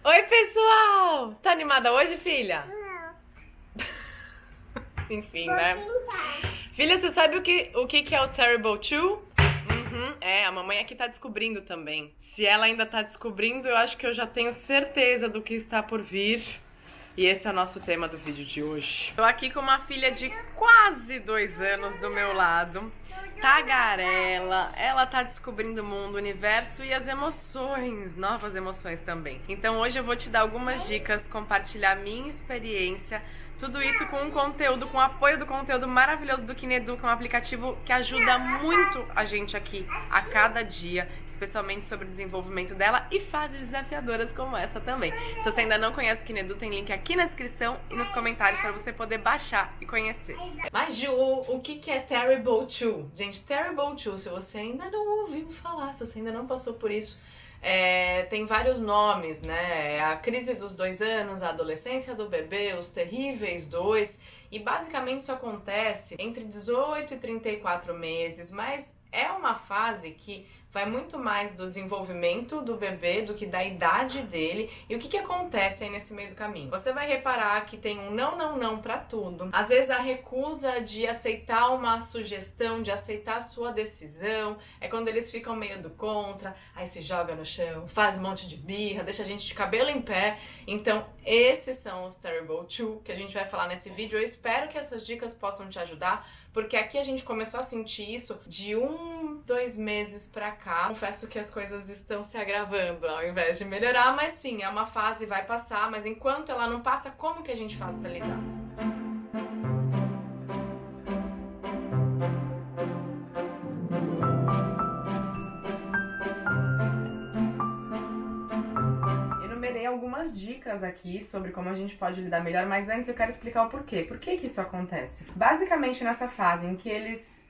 Oi, pessoal! Tá animada hoje, filha? Não. Enfim, Vou né? pintar. Filha, você sabe o que é o Terrible 2? A mamãe aqui tá descobrindo também. Se ela ainda tá descobrindo, eu acho que eu já tenho certeza do que está por vir. E esse é o nosso tema do vídeo de hoje. Tô aqui com uma filha de quase 2 anos do meu lado, tagarela. Ela tá descobrindo o mundo, o universo e as emoções, novas emoções também. Então hoje eu vou te dar algumas dicas, compartilhar minha experiência, tudo isso com um conteúdo, com o apoio do conteúdo maravilhoso do Kinedu, que é um aplicativo que ajuda muito a gente aqui a cada dia, especialmente sobre o desenvolvimento dela e fases desafiadoras como essa também. Se você ainda não conhece o Kinedu, tem link aqui na descrição e nos comentários para você poder baixar e conhecer. Mas Ju, o que é Terrible 2? Gente, Terrible 2, se você ainda não ouviu falar, se você ainda não passou por isso, tem vários nomes, né? A crise dos 2 anos, a adolescência do bebê, os terríveis 2, e basicamente isso acontece entre 18 e 34 meses, mas é uma fase que vai muito mais do desenvolvimento do bebê do que da idade dele. E o que acontece aí nesse meio do caminho? Você vai reparar que tem um não pra tudo. Às vezes a recusa de aceitar uma sugestão, de aceitar a sua decisão, é quando eles ficam meio do contra, aí se joga no chão, faz um monte de birra, deixa a gente de cabelo em pé. Então esses são os Terrible 2 que a gente vai falar nesse vídeo. Eu espero que essas dicas possam te ajudar, porque aqui a gente começou a sentir isso de 2 meses pra cá. Confesso que as coisas estão se agravando ao invés de melhorar, mas sim, é uma fase, vai passar, mas enquanto ela não passa, como que a gente faz pra lidar? Enumerei algumas dicas aqui sobre como a gente pode lidar melhor, mas antes eu quero explicar o porquê. Por que isso acontece? Basicamente, nessa fase em que eles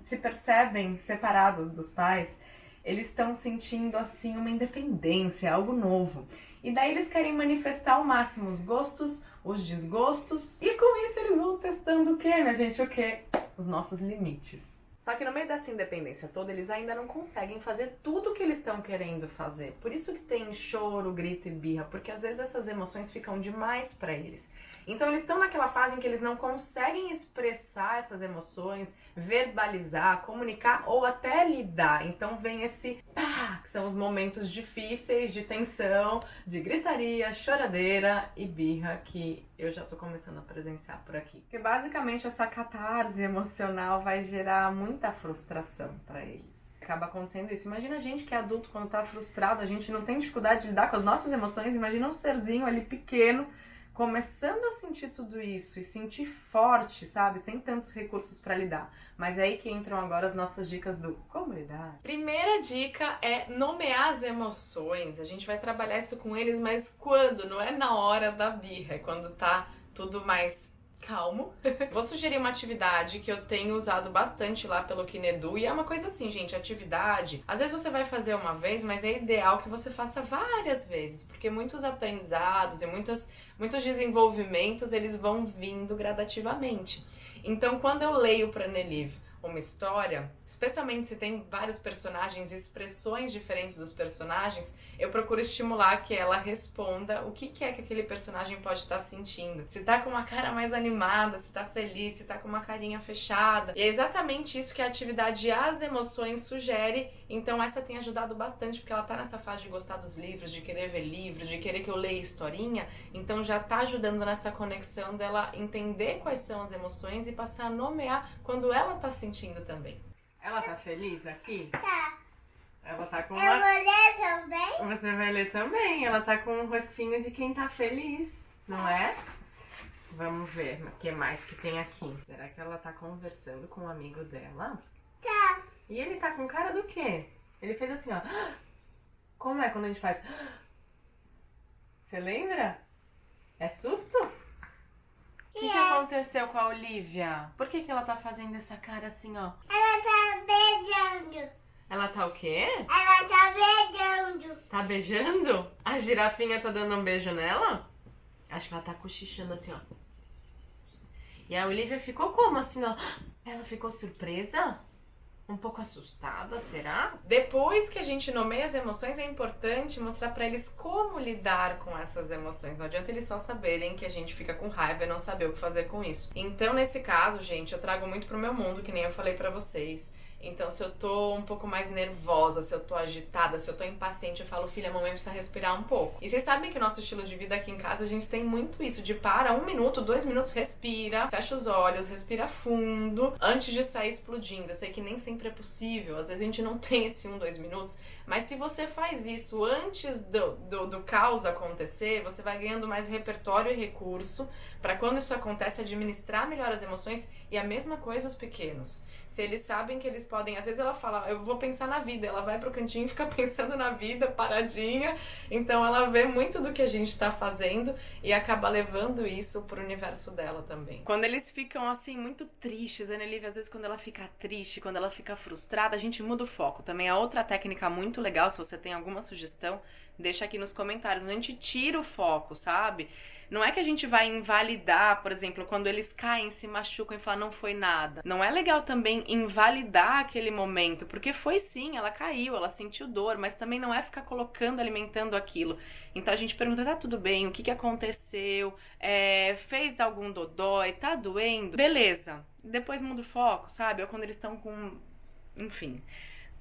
se percebem separados dos pais, eles estão sentindo assim uma independência, algo novo. E daí eles querem manifestar ao máximo os gostos, os desgostos, e com isso eles vão testando o quê, minha gente? O quê? Os nossos limites. Só que no meio dessa independência toda, eles ainda não conseguem fazer tudo o que eles estão querendo fazer. Por isso que tem choro, grito e birra, porque às vezes essas emoções ficam demais pra eles. Então eles estão naquela fase em que eles não conseguem expressar essas emoções, verbalizar, comunicar ou até lidar. Então vem esse pá, que são os momentos difíceis de tensão, de gritaria, choradeira e birra que eu já tô começando a presenciar por aqui. Porque basicamente essa catarse emocional vai gerar muita frustração pra eles. Acaba acontecendo isso. Imagina a gente que é adulto quando tá frustrado, a gente não tem dificuldade de lidar com as nossas emoções. Imagina um serzinho ali pequeno começando a sentir tudo isso e sentir forte, sabe? Sem tantos recursos pra lidar. Mas é aí que entram agora as nossas dicas do como lidar. Primeira dica é nomear as emoções. A gente vai trabalhar isso com eles, mas quando? Não é na hora da birra, é quando tá tudo mais calmo. Vou sugerir uma atividade que eu tenho usado bastante lá pelo Kinedu, e é uma coisa assim, gente, atividade, às vezes você vai fazer uma vez, mas é ideal que você faça várias vezes, porque muitos aprendizados e muitos desenvolvimentos, eles vão vindo gradativamente. Então, quando eu leio para Neliv uma história, especialmente se tem vários personagens e expressões diferentes dos personagens, eu procuro estimular que ela responda o que é que aquele personagem pode estar sentindo. Se tá com uma cara mais animada, se tá feliz, se tá com uma carinha fechada. E é exatamente isso que a atividade As Emoções sugere. Então essa tem ajudado bastante, porque ela tá nessa fase de gostar dos livros, de querer ver livros, de querer que eu leia historinha. Então já tá ajudando nessa conexão dela entender quais são as emoções e passar a nomear quando ela tá sentindo também. Ela tá feliz aqui? Tá. Ela tá com Eu vou ler também? Você vai ler também. Ela tá com um rostinho de quem tá feliz, não é? Vamos ver o que mais que tem aqui. Será que ela tá conversando com um amigo dela? Tá. E ele tá com cara do quê? Ele fez assim, ó. Como é quando a gente faz? Você lembra? É susto? O que aconteceu com a Olivia? Por que ela tá fazendo essa cara assim, ó? Ela tá beijando. Ela tá o quê? Ela tá beijando. Tá beijando? A girafinha tá dando um beijo nela? Acho que ela tá cochichando assim, ó. E a Olivia ficou como assim, ó? Ela ficou surpresa? Um pouco assustada, será? Depois que a gente nomeia as emoções, é importante mostrar pra eles como lidar com essas emoções. Não adianta eles só saberem que a gente fica com raiva e não saber o que fazer com isso. Então, nesse caso, gente, eu trago muito pro meu mundo, que nem eu falei pra vocês. Então, se eu tô um pouco mais nervosa, se eu tô agitada, se eu tô impaciente, eu falo, filha, a mamãe precisa respirar um pouco. E vocês sabem que o nosso estilo de vida aqui em casa, a gente tem muito isso, de para 1 minuto, 2 minutos, respira, fecha os olhos, respira fundo, antes de sair explodindo. Eu sei que nem sempre é possível, às vezes a gente não tem esse 1, 2 minutos, mas se você faz isso antes do caos acontecer, você vai ganhando mais repertório e recurso para quando isso acontece, administrar melhor as emoções. E a mesma coisa os pequenos. Se eles sabem que eles podem, às vezes ela fala, eu vou pensar na vida, ela vai pro cantinho e fica pensando na vida, paradinha. Então ela vê muito do que a gente tá fazendo e acaba levando isso pro universo dela também. Quando eles ficam assim muito tristes, a Nelívia, às vezes quando ela fica triste, quando ela fica frustrada, a gente muda o foco. Também é outra técnica muito legal, se você tem alguma sugestão, deixa aqui nos comentários. A gente tira o foco, sabe? Não é que a gente vai invalidar, por exemplo, quando eles caem, se machucam e falam não foi nada. Não é legal também invalidar aquele momento, porque foi sim, ela caiu, ela sentiu dor, mas também não é ficar colocando, alimentando aquilo. Então a gente pergunta, tá tudo bem? O que aconteceu? Fez algum dodói? Tá doendo? Beleza. Depois muda o foco, sabe? Ou quando eles estão com... Enfim...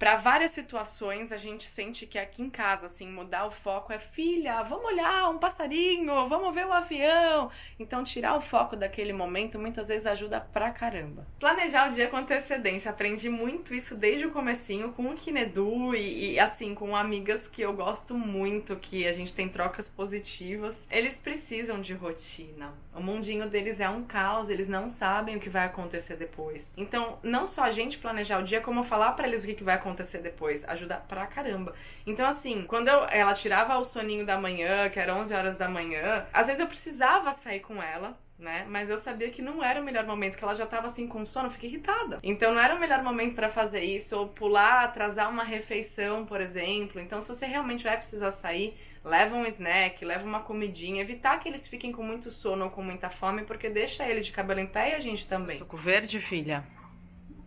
Para várias situações, a gente sente que aqui em casa, assim, mudar o foco é filha, vamos olhar um passarinho, vamos ver o avião. Então, tirar o foco daquele momento muitas vezes ajuda pra caramba. Planejar o dia com antecedência. Aprendi muito isso desde o comecinho com o Kinedu e assim, com amigas que eu gosto muito, que a gente tem trocas positivas. Eles precisam de rotina. O mundinho deles é um caos, eles não sabem o que vai acontecer depois. Então, não só a gente planejar o dia, como falar pra eles o que vai acontecer depois, ajuda pra caramba. Então assim, quando ela tirava o soninho da manhã, que era 11 horas da manhã, às vezes eu precisava sair com ela, né? Mas eu sabia que não era o melhor momento, que ela já tava assim com sono, eu fiquei irritada. Então não era o melhor momento pra fazer isso, ou pular, atrasar uma refeição, por exemplo. Então se você realmente vai precisar sair, leva um snack, leva uma comidinha, evitar que eles fiquem com muito sono ou com muita fome, porque deixa ele de cabelo em pé e a gente também. Suco verde, filha.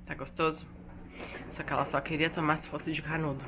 Tá gostoso? Só que ela só queria tomar se fosse de canudo.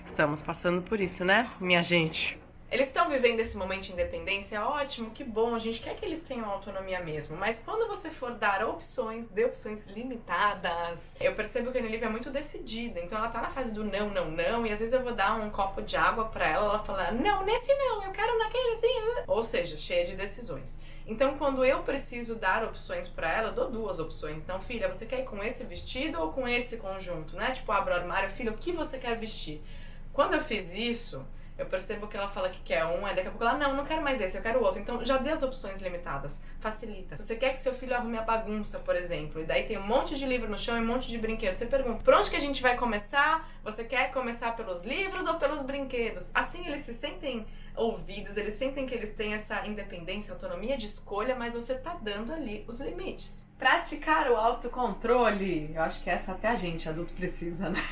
Estamos passando por isso, né, minha gente? Eles estão vivendo esse momento de independência, ótimo, que bom, a gente quer que eles tenham autonomia mesmo. Mas quando você for dar opções, dê opções limitadas. Eu percebo que a Nelívia é muito decidida, então ela tá na fase do não, não, não, e às vezes eu vou dar um copo de água pra ela fala, não, nesse não, eu quero naquele assim. Ou seja, cheia de decisões. Então, quando eu preciso dar opções pra ela, eu dou 2 opções. Então, filha, você quer ir com esse vestido ou com esse conjunto, né? Tipo, abro o armário, filha, o que você quer vestir? Quando eu fiz isso, eu percebo que ela fala que quer um, aí daqui a pouco ela, não quero mais esse, eu quero outro. Então, já dê as opções limitadas. Facilita. Você quer que seu filho arrume a bagunça, por exemplo, e daí tem um monte de livro no chão e um monte de brinquedos. Você pergunta, por onde que a gente vai começar? Você quer começar pelos livros ou pelos brinquedos? Assim, eles se sentem ouvidos, eles sentem que eles têm essa independência, autonomia de escolha, mas você tá dando ali os limites. Praticar o autocontrole. Eu acho que essa até a gente, adulto, precisa, né?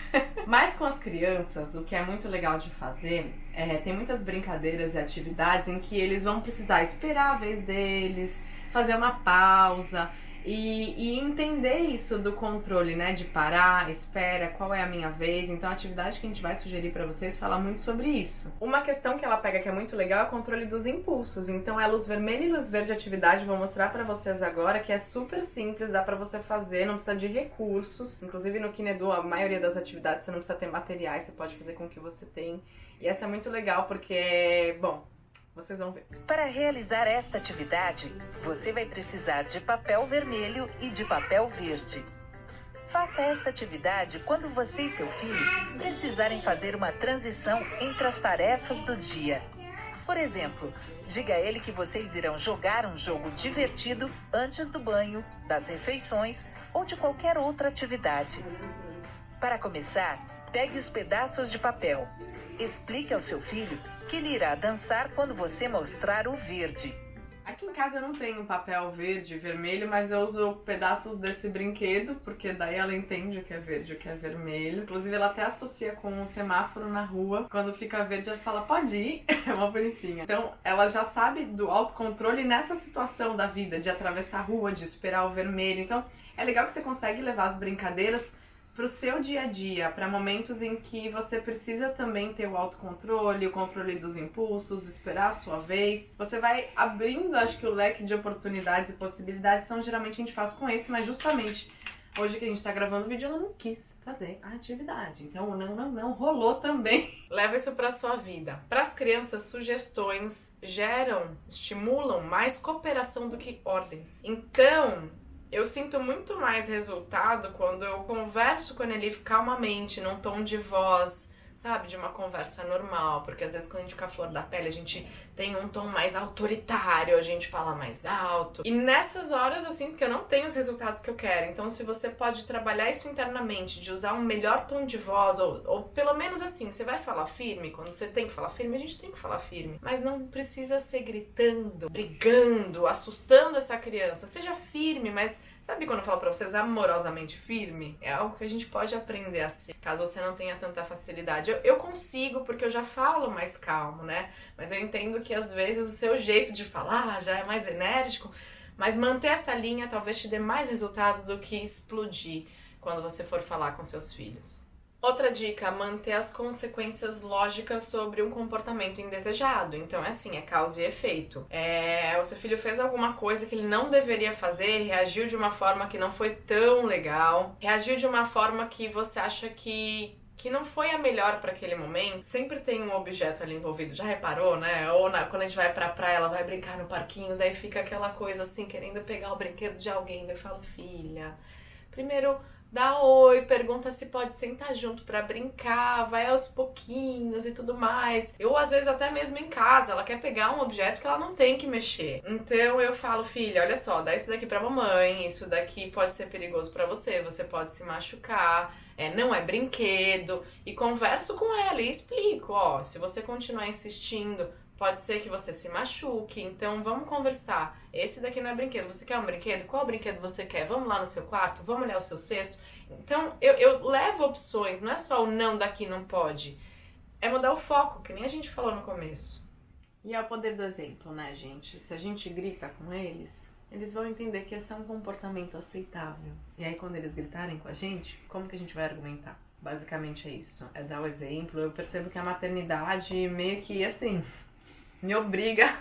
Mas com as crianças, o que é muito legal de fazer, tem muitas brincadeiras e atividades em que eles vão precisar esperar a vez deles, fazer uma pausa e entender isso do controle, né? De parar, espera, qual é a minha vez. Então a atividade que a gente vai sugerir pra vocês fala muito sobre isso. Uma questão que ela pega que é muito legal é o controle dos impulsos. Então é luz vermelha e luz verde atividade, vou mostrar pra vocês agora, que é super simples, dá pra você fazer, não precisa de recursos. Inclusive no Kinedu, a maioria das atividades você não precisa ter materiais, você pode fazer com o que você tem. E essa é muito legal porque, bom, vocês vão ver. Para realizar esta atividade, você vai precisar de papel vermelho e de papel verde. Faça esta atividade quando você e seu filho precisarem fazer uma transição entre as tarefas do dia. Por exemplo, diga a ele que vocês irão jogar um jogo divertido antes do banho, das refeições ou de qualquer outra atividade. Para começar, pegue os pedaços de papel. Explique ao seu filho que ele irá dançar quando você mostrar o verde. Aqui em casa eu não tenho papel verde e vermelho, mas eu uso pedaços desse brinquedo, porque daí ela entende o que é verde e o que é vermelho. Inclusive ela até associa com um semáforo na rua. Quando fica verde ela fala, pode ir, é uma bonitinha. Então ela já sabe do autocontrole nessa situação da vida, de atravessar a rua, de esperar o vermelho. Então é legal que você consegue levar as brincadeiras pro seu dia a dia, para momentos em que você precisa também ter o autocontrole, o controle dos impulsos, esperar a sua vez. Você vai abrindo, acho que, o leque de oportunidades e possibilidades. Então, geralmente a gente faz com esse, mas justamente hoje que a gente tá gravando o vídeo, eu não quis fazer a atividade. Então, não, rolou também. Leva isso pra sua vida. Para as crianças, sugestões estimulam mais cooperação do que ordens. Então, eu sinto muito mais resultado quando eu converso com ele calmamente, num tom de voz, sabe, de uma conversa normal, porque às vezes quando a gente fica à flor da pele, a gente tem um tom mais autoritário, a gente fala mais alto. E nessas horas eu sinto que eu não tenho os resultados que eu quero. Então, se você pode trabalhar isso internamente, de usar um melhor tom de voz, ou pelo menos assim, você vai falar firme, quando você tem que falar firme, a gente tem que falar firme. Mas não precisa ser gritando, brigando, assustando essa criança. Seja firme, mas sabe quando eu falo pra vocês amorosamente firme? É algo que a gente pode aprender a ser, caso você não tenha tanta facilidade. Eu consigo, porque eu já falo mais calmo, né? Mas eu entendo que às vezes o seu jeito de falar já é mais enérgico, mas manter essa linha talvez te dê mais resultado do que explodir quando você for falar com seus filhos. Outra dica, manter as consequências lógicas sobre um comportamento indesejado. Então é assim, é causa e efeito. O seu filho fez alguma coisa que ele não deveria fazer, reagiu de uma forma que não foi tão legal, reagiu de uma forma que você acha que não foi a melhor para aquele momento. Sempre tem um objeto ali envolvido, já reparou, né? Ou quando a gente vai pra praia, ela vai brincar no parquinho, daí fica aquela coisa assim, querendo pegar o brinquedo de alguém. Daí eu falo, filha, primeiro dá oi, pergunta se pode sentar junto pra brincar, vai aos pouquinhos e tudo mais. Eu, às vezes, até mesmo em casa, ela quer pegar um objeto que ela não tem que mexer. Então eu falo, filha, olha só, dá isso daqui pra mamãe, isso daqui pode ser perigoso pra você pode se machucar, não é brinquedo. E converso com ela e explico, ó, se você continuar insistindo, pode ser que você se machuque, então vamos conversar. Esse daqui não é brinquedo, você quer um brinquedo? Qual brinquedo você quer? Vamos lá no seu quarto? Vamos olhar o seu cesto? Então eu levo opções, não é só o não daqui não pode. É mudar o foco, que nem a gente falou no começo. E é o poder do exemplo, né, gente? Se a gente grita com eles vão entender que esse é um comportamento aceitável. E aí quando eles gritarem com a gente, como que a gente vai argumentar? Basicamente é isso, é dar o exemplo. Eu percebo que a maternidade meio que, assim, me obriga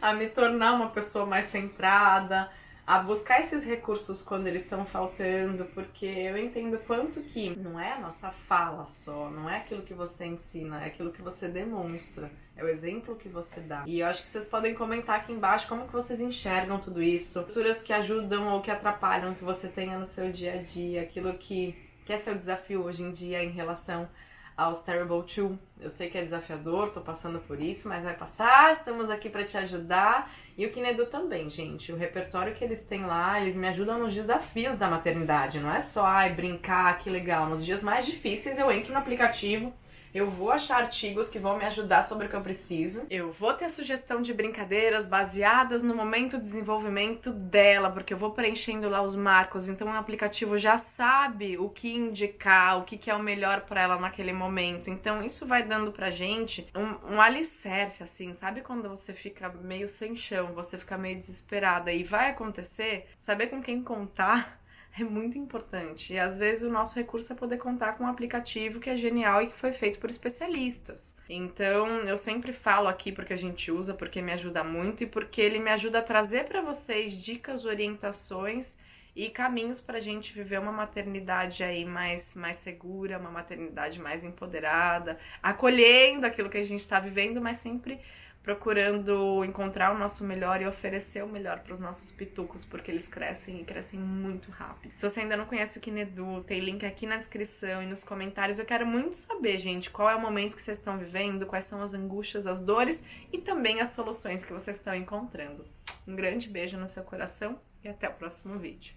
a me tornar uma pessoa mais centrada, a buscar esses recursos quando eles estão faltando, porque eu entendo quanto que não é a nossa fala só, não é aquilo que você ensina, é aquilo que você demonstra, é o exemplo que você dá. E eu acho que vocês podem comentar aqui embaixo como que vocês enxergam tudo isso, culturas que ajudam ou que atrapalham que você tenha no seu dia a dia, aquilo que é seu desafio hoje em dia em relação aos Terrible 2. Eu sei que é desafiador, tô passando por isso, mas vai passar, estamos aqui pra te ajudar. E o Kinedu também, gente. O repertório que eles têm lá, eles me ajudam nos desafios da maternidade. Não é só, brincar, que legal. Nos dias mais difíceis eu entro no aplicativo, eu vou achar artigos que vão me ajudar sobre o que eu preciso. Eu vou ter a sugestão de brincadeiras baseadas no momento de desenvolvimento dela, porque eu vou preenchendo lá os marcos. Então o aplicativo já sabe o que indicar, o que é o melhor pra ela naquele momento. Então isso vai dando pra gente um alicerce, assim. Sabe quando você fica meio sem chão, você fica meio desesperada e vai acontecer? Saber com quem contar é muito importante. E às vezes o nosso recurso é poder contar com um aplicativo que é genial e que foi feito por especialistas. Então eu sempre falo aqui porque a gente usa, porque me ajuda muito e porque ele me ajuda a trazer para vocês dicas, orientações e caminhos pra gente viver uma maternidade aí mais segura, uma maternidade mais empoderada, acolhendo aquilo que a gente tá vivendo, mas sempre procurando encontrar o nosso melhor e oferecer o melhor para os nossos pitucos, porque eles crescem e crescem muito rápido. Se você ainda não conhece o Kinedu, tem link aqui na descrição e nos comentários. Eu quero muito saber, gente, qual é o momento que vocês estão vivendo, quais são as angústias, as dores e também as soluções que vocês estão encontrando. Um grande beijo no seu coração e até o próximo vídeo.